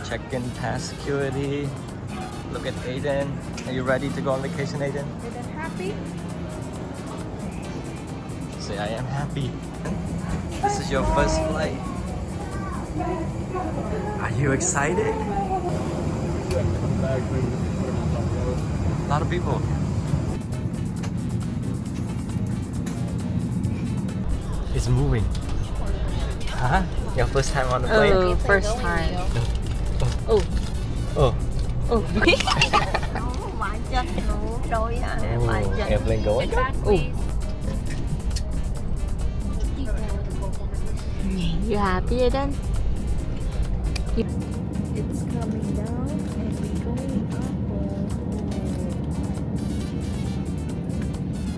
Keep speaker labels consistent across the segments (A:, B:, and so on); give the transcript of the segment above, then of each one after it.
A: check-in past security. Look at Aiden. Are you ready to go on vacation, Aiden?
B: Aiden happy?
A: Say I am happy. This is your first flight. Are you excited? A lot of people. It's moving. Huh? Your first time on the plane?
B: Oh, first time.
A: Oh. Oh.
B: Oh.
A: Airplane going?
B: Oh. You happy, Aiden? It's coming down and we're going up.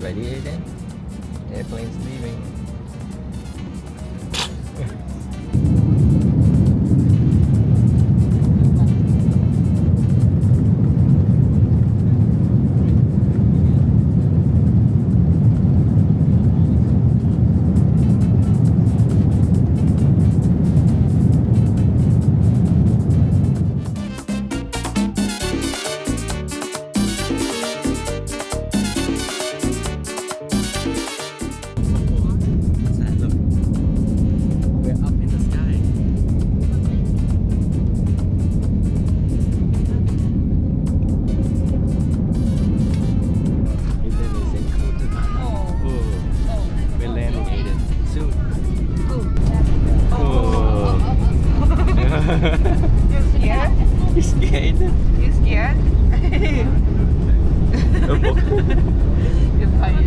A: Ready, Aiden? Airplane's leaving. You scared?
B: You scared? You're funny.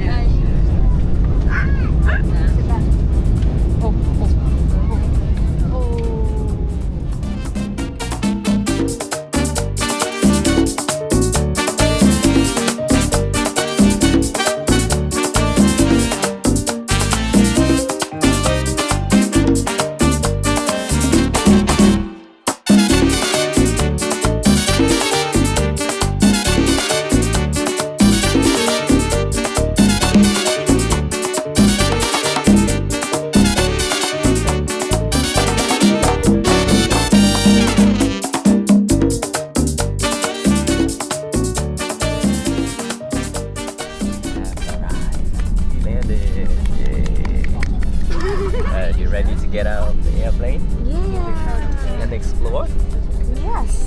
A: You ready to get out of the airplane
B: Yeah.
A: and explore?
B: Yes.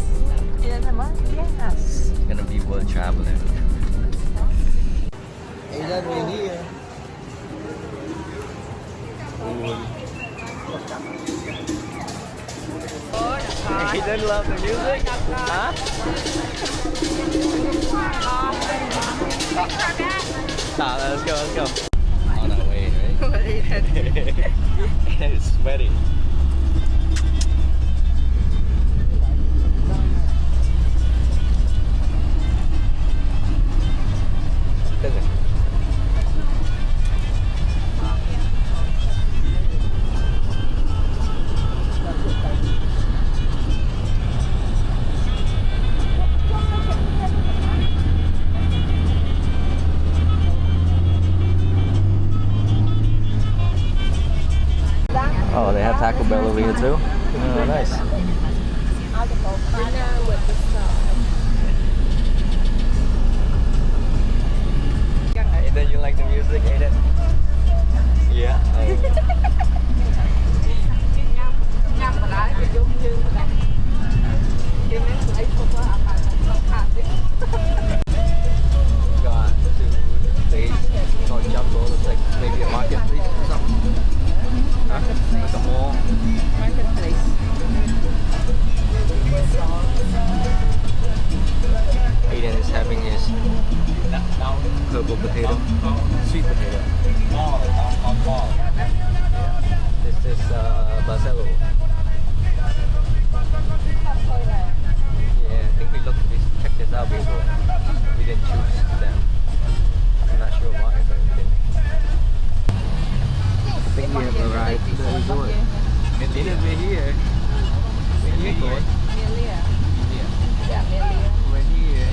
B: Yes.
A: It's gonna be world traveling. Aiden, we're here. Aiden love the music? Huh? Let's go, let's go. On our way, right? It's sweaty. Oh, they have Taco Bell over here too? Oh, nice. Aiden, you like the music, Aiden? Yeah. Got to the stage on Jumbo. Looks like maybe a marketplace or something. Huh? Like a mall.
B: Marketplace.
A: Aiden is having his purple potato, sweet potato. This is basilio. Yeah, I think we checked this out before. We didn't choose them. I'm not sure why, but we didn't. I think we have arrived to the resort. Aiden, we're here. We're here, boy.
B: Melia. Yeah, Melia.
A: We're here.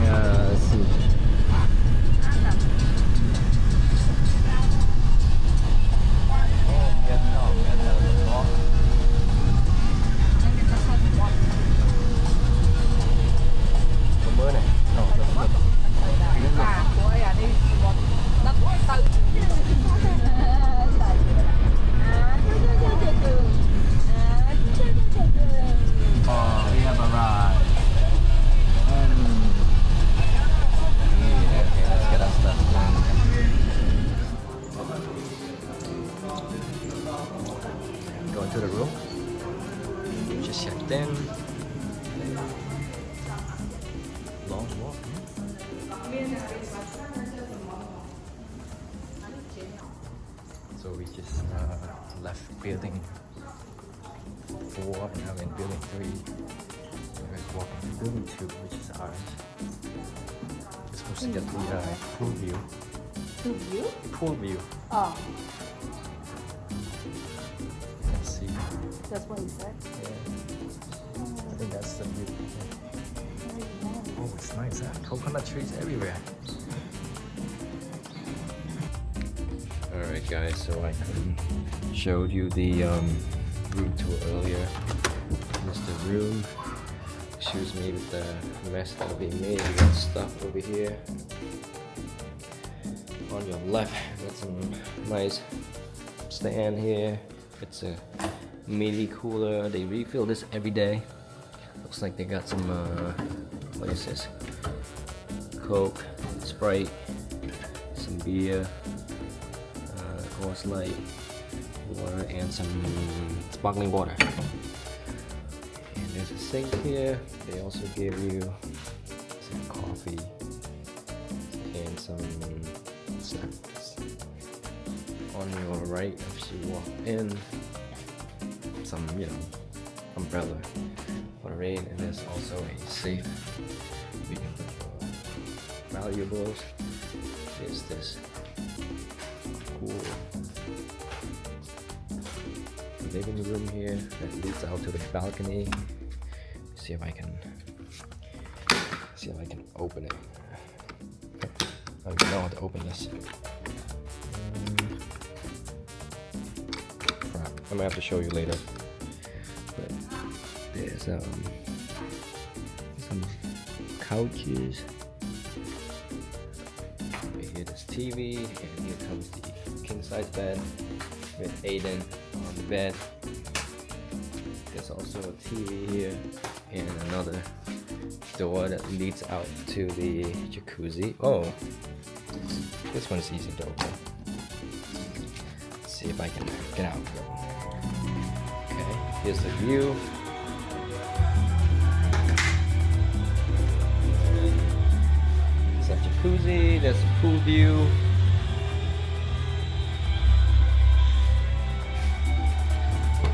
A: Hey, let's see. walk. So we just left building 4 and now in building 3. We're walking to building 2, which is ours. We're supposed to get the pool view.
B: To view?
A: Pool view.
B: Oh,
A: Let's see.
B: that's what he said.
A: Yeah. I think that's the view. Oh, it's nice. Coconut trees everywhere. Alright guys, so I showed you the room tour earlier. This is the room. Excuse me with the mess that we made. We got stuff over here. On your left, got some nice stand here. It's a mini cooler. They refill this every day. Looks like they got some what is this? Coke, Sprite, some beer, Coors Light, water, and some sparkling water. And there's a sink here. They also give you some coffee and some snacks. On your right, as you walk in, some umbrella for the rain, and there's also a safe where you can put your valuables. There's this cool living room here that leads out to the balcony. See if I can open it. I don't know how to open this. Crap, I might have to show you later. But there's some couches. Over here there's TV, and here comes the king size bed with Aiden on the bed. There's also a TV here and another door that leads out to the jacuzzi. Oh, this one's easy to open. Let's see if I can get out. Okay, here's the view. There's a jacuzzi, there's a pool view.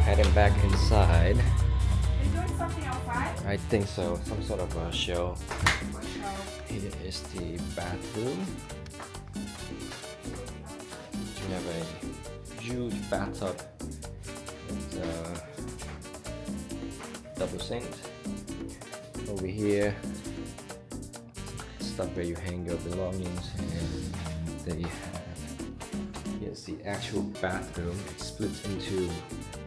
A: Heading back inside.
B: You're doing something outside?
A: I think so, some sort of a show. Here is the bathroom. You have a huge bathtub with double sinks. Over here, stuff where you hang your belongings, and they have, here's the actual bathroom. It splits into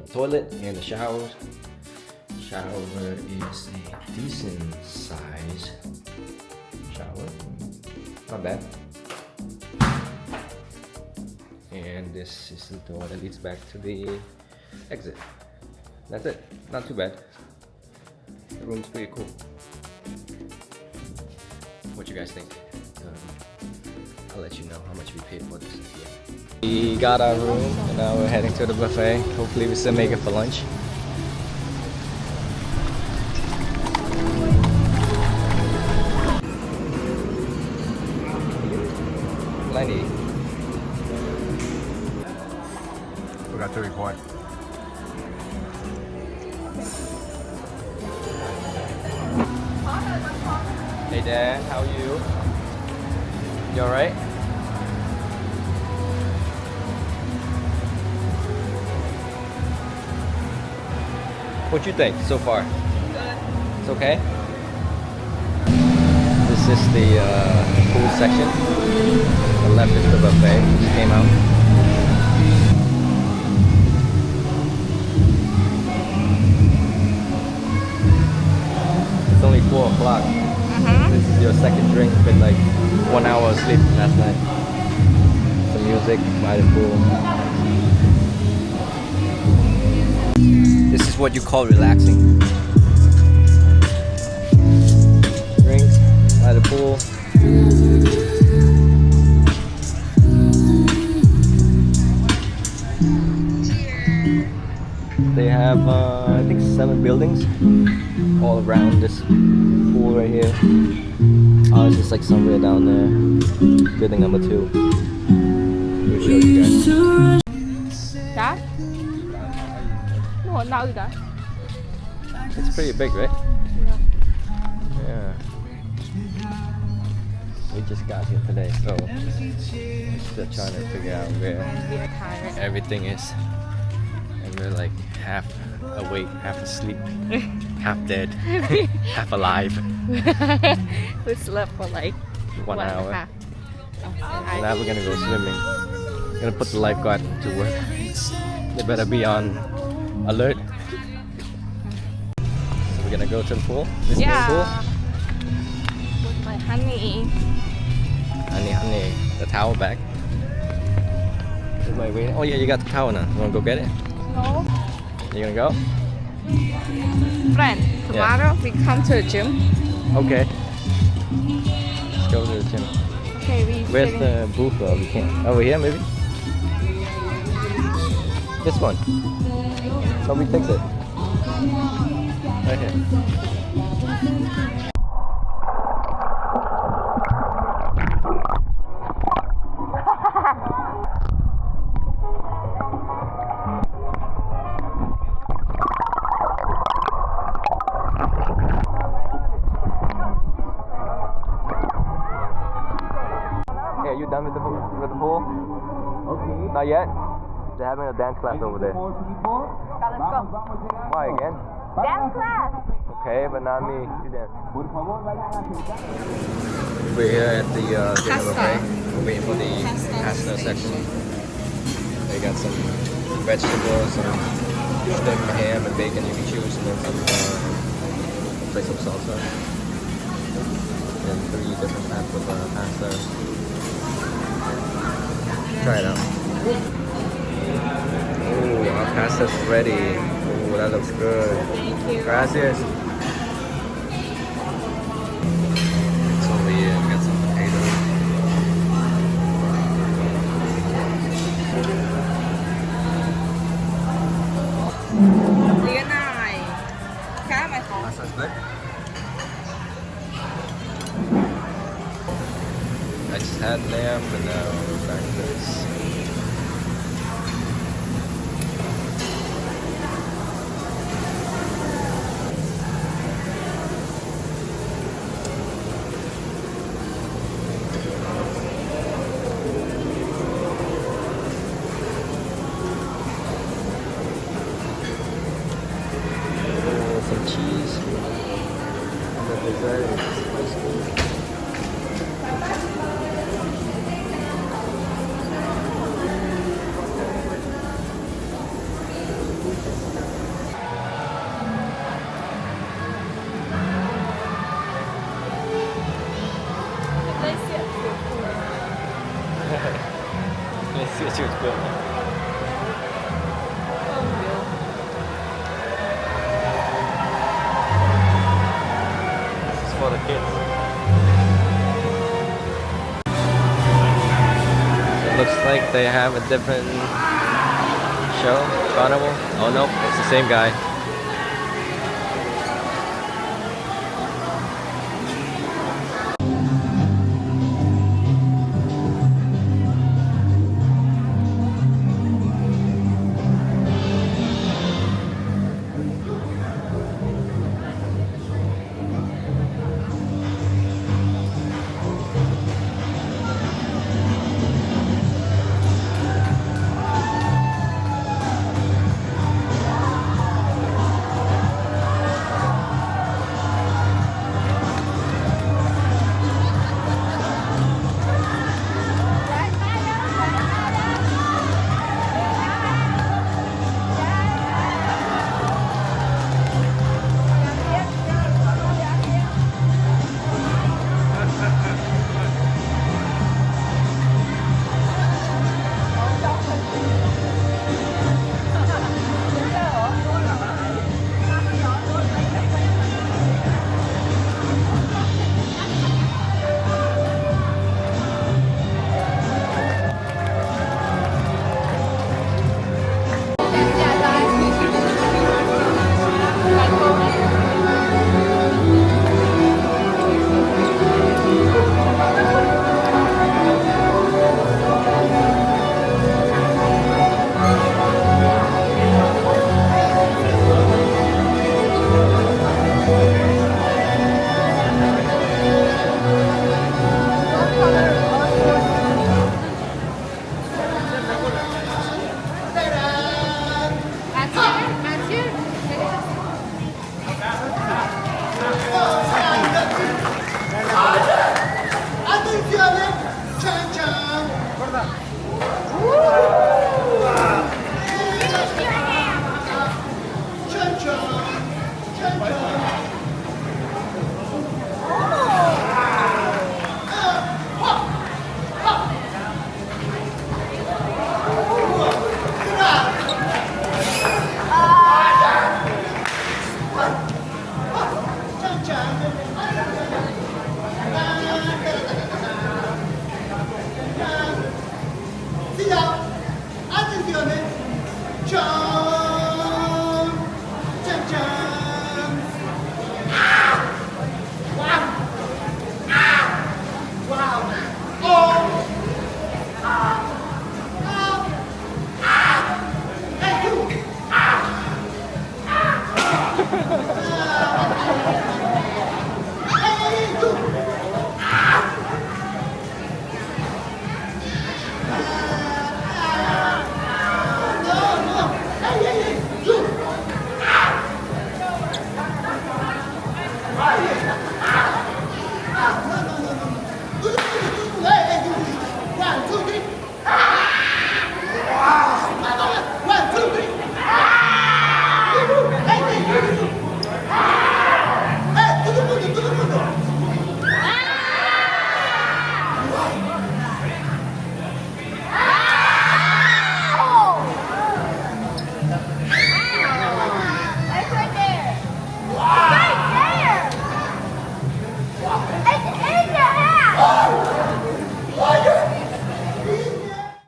A: the toilet and the showers. Shower is a decent size shower, not bad. And this is the door that leads back to the exit. That's it, not too bad. The room's pretty cool. What you guys think? I'll let you know how much we paid for this. Yeah. We got our room and now we're heading to the buffet. Hopefully we still make it for lunch. Plenty. Forgot to record. Hey Dan, how are you? You alright? What you think so far? It's okay? This is the food section. The left is the buffet. Just came out. It's only 4 o'clock. This is your second drink with like 1 hour of sleep last night. Some music by the pool. This is what you call relaxing. Drinks by the pool. They have I think 7 buildings all around this pool right here. Ours is like somewhere down there. Building number 2. Let me show you guys.
B: That? No, now that.
A: It's pretty big, right? Yeah. We just got here today, so we're still trying to figure out where everything is. And we're like half awake, half asleep, half dead, half alive.
B: We slept for like
A: 1 hour.
B: and a half.
A: And now we're gonna go swimming. We're gonna put the lifeguard to work. They better be on alert. So we're gonna go to the pool. This is the pool.
B: With my honey.
A: Honey, the towel back. Everybody waiting. Oh yeah, you got the towel now. You wanna go get it?
B: No.
A: You gonna go?
B: Friend, tomorrow we come to the gym.
A: Okay. Let's go to the gym.
B: Okay, we.
A: Where's the booth though? We can't. Over here maybe? This one. So we fix it. Right here. Are you done with the pool? Okay. Not yet? They're having a dance class over there.
B: Let's go.
A: Why again?
B: Dance class.
A: Okay, but not me. You dance. We're here at the dinner buffet. We're waiting for the pasta section. They got some vegetables, some steak, ham, and bacon you can choose, and then some play some salsa. And 3 different types of pasta. Try it out. Oh, our pasta's ready. Oh, that looks good.
B: Thank you.
A: Gracias. It's over here. We got some potatoes.
B: Liên này. Cá mày khó.
A: That sounds good. I just had lamb, and now we're back to this. Oh, some cheese. And the dessert is spicy. Let's see what she was building. This is for the kids. It looks like they have a different show, carnival. Oh no, it's the same guy.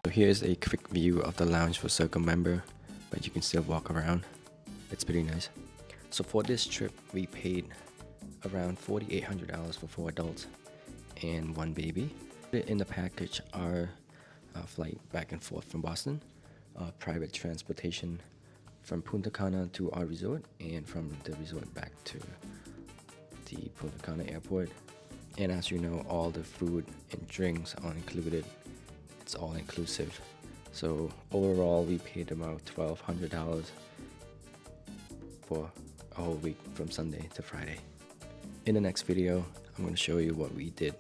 A: So here's a quick view of the lounge for Circus member, but you can still walk around. It's pretty nice. So for this trip, we paid around $4,800 for 4 adults and 1 baby. In the package are a flight back and forth from Boston, private transportation from Punta Cana to our resort, and from the resort back to the Punta Cana airport. And as you know, all the food and drinks are included. It's all inclusive. So overall, we paid about $1,200 for a whole week from Sunday to Friday. In the next video, I'm going to show you what we did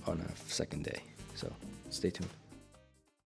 A: on our second day. So stay tuned.